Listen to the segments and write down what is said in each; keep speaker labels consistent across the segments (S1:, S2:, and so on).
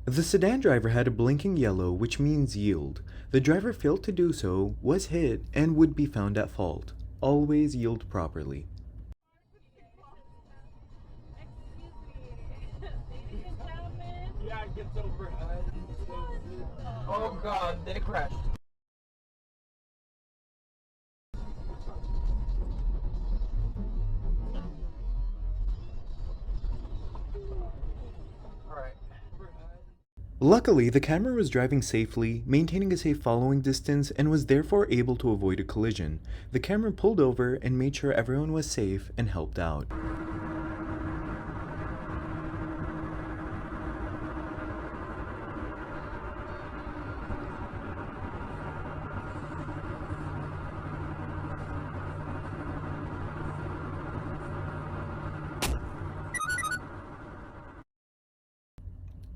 S1: The sedan driver had a blinking yellow, which means yield. The driver failed to do so, was hit, and would be found at fault. Always yield properly.
S2: Yeah, it gets over. Oh god, they crashed. Alright.
S1: Luckily, the camera was driving safely, maintaining a safe following distance, and was therefore able to avoid a collision. The camera pulled over and made sure everyone was safe and helped out.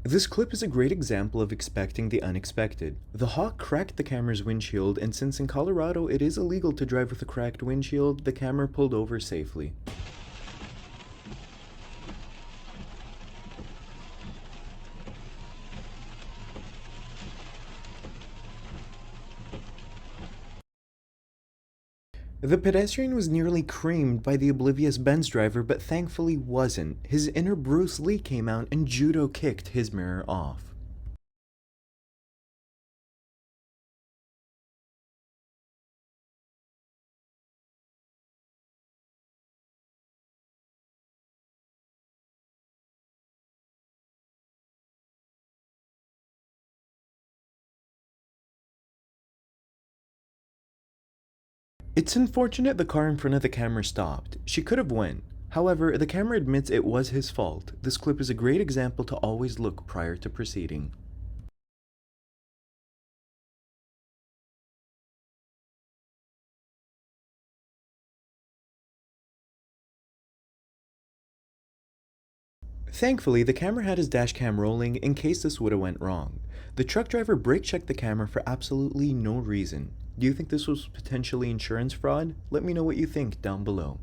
S1: This clip is a great example of expecting the unexpected. The hawk cracked the camera's windshield, and since in Colorado it is illegal to drive with a cracked windshield, the camera pulled over safely. The pedestrian was nearly creamed by the oblivious Benz driver, but thankfully wasn't. His inner Bruce Lee came out and judo kicked his mirror off. It's unfortunate the car in front of the camera stopped. She could have went. However, the camera admits it was his fault. This clip is a great example to always look prior to proceeding. Thankfully, the camera had his dash cam rolling in case this would have went wrong. The truck driver brake checked the camera for absolutely no reason. Do you think this was potentially insurance fraud? Let me know what you think down below.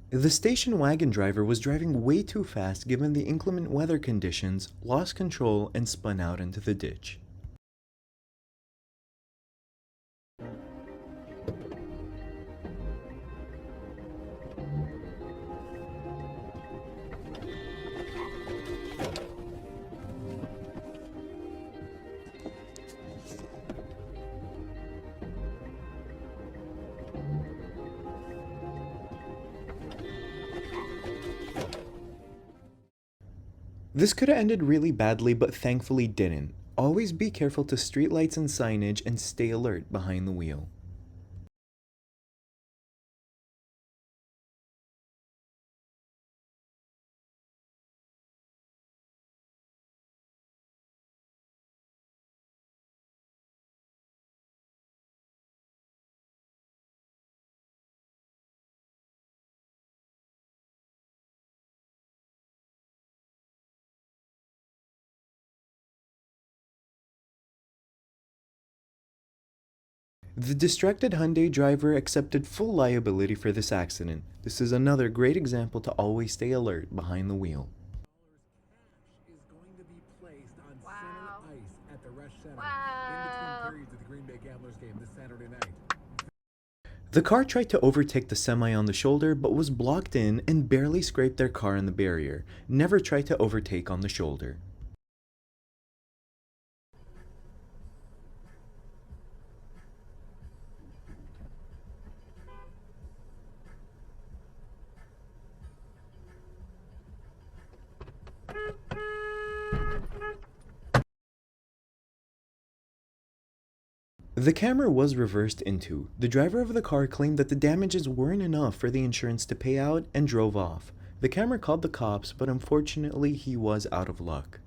S1: The station wagon driver was driving way too fast given the inclement weather conditions, lost control, and spun out into the ditch. This could have ended really badly, but thankfully didn't. Always be careful to streetlights and signage and stay alert behind the wheel. The distracted Hyundai driver accepted full liability for this accident. This is another great example to always stay alert behind the wheel.
S3: Is going to be placed on
S4: Wow.
S3: center ice at the Resch Center
S4: Wow.
S3: in between periods of the Green Bay Gamblers game this Saturday night.
S1: The car tried to overtake the semi on the shoulder but was blocked in and barely scraped their car on the barrier. Never try to overtake on the shoulder. The camera was reversed into. The driver of the car claimed that the damages weren't enough for the insurance to pay out and drove off. The camera called the cops, but unfortunately he was out of luck.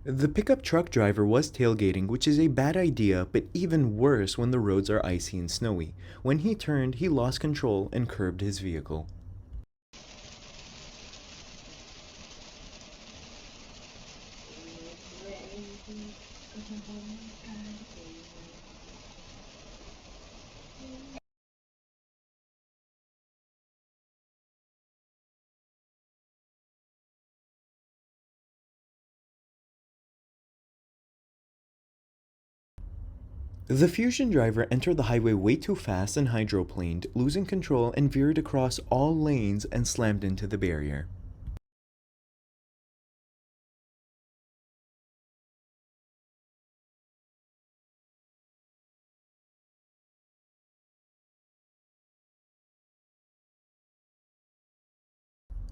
S1: The pickup truck driver was tailgating, which is a bad idea, but even worse when the roads are icy and snowy. When he turned, he lost control and curbed his vehicle. The Fusion driver entered the highway way too fast and hydroplaned, losing control and veered across all lanes and slammed into the barrier.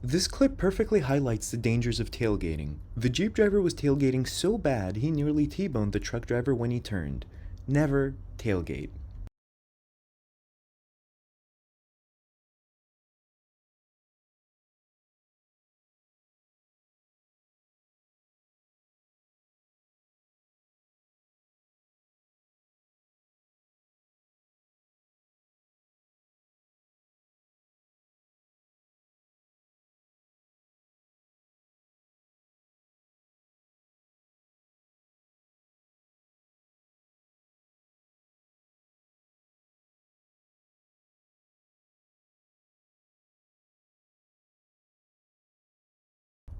S1: This clip perfectly highlights the dangers of tailgating. The Jeep driver was tailgating so bad he nearly T-boned the truck driver when he turned. Never tailgate.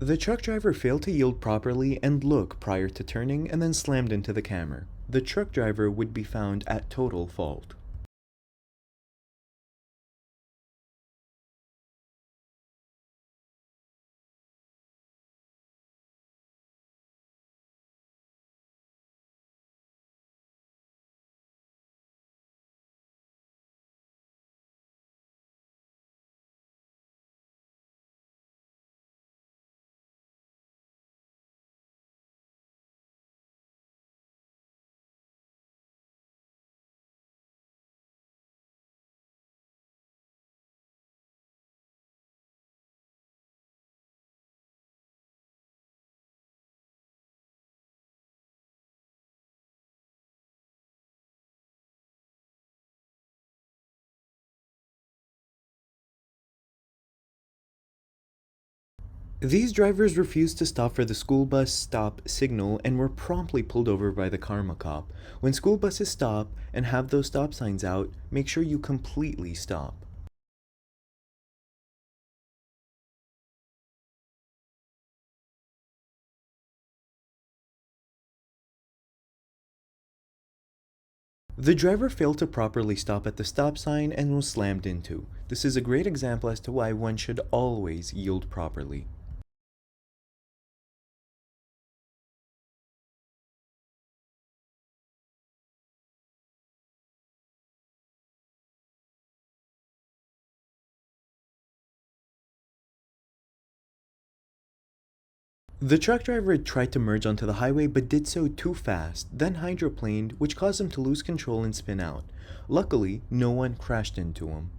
S1: The truck driver failed to yield properly and look prior to turning and then slammed into the camera. The truck driver would be found at total fault. These drivers refused to stop for the school bus stop signal and were promptly pulled over by the karma cop. When school buses stop and have those stop signs out, make sure you completely stop. The driver failed to properly stop at the stop sign and was slammed into. This is a great example as to why one should always yield properly. The truck driver tried to merge onto the highway but did so too fast, then hydroplaned, which caused him to lose control and spin out. Luckily, no one crashed into him.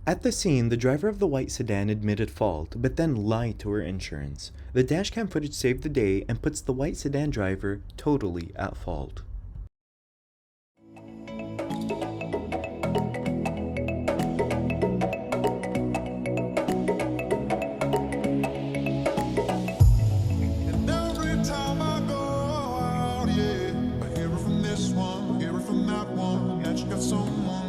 S1: At the scene, the driver of the white sedan admitted fault, but then lied to her insurance. The dashcam footage saved the day and puts the white sedan driver totally at fault.
S3: And every time I go out, yeah, I hear it from this one, hear it from that one, that you got someone